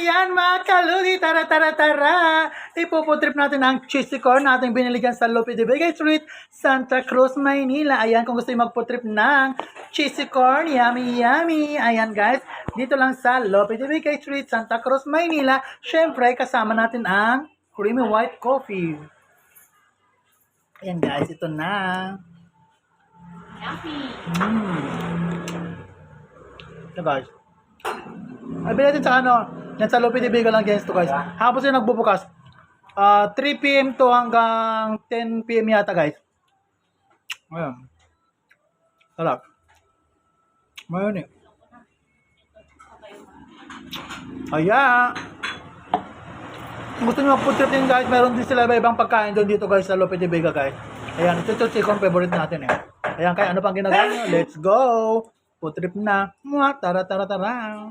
Ayan mga kaludi, tara tara tara. Ipuputrip natin ang cheesy corn natin binili dyan sa Lope de Vega Street, Santa Cruz, Maynila. Ayan, kung gusto nyo magputrip ng cheesy corn, yummy yummy. Ayan guys, dito lang sa Lope de Vega Street, Santa Cruz, Maynila. Syempre, kasama natin ang creamy white coffee. Ayan guys, ito na. Ito guys. Ay, bilhin natin sa ano, yan sa Lope de Vega lang guys to guys. Hapon sila nagbubukas. 3 PM to hanggang 10 PM yata guys. Ayan. Sarap. Mayroon eh. Ayan. Kung gusto nyo mag-food trip din guys, meron din sila ibang pagkain doon dito guys sa Lope de Vega guys. Ayan, ito yung favorite natin eh. Ayan, kaya ano pang ginagawa nyo? Let's go! Food trip na. Tara, tara, tara.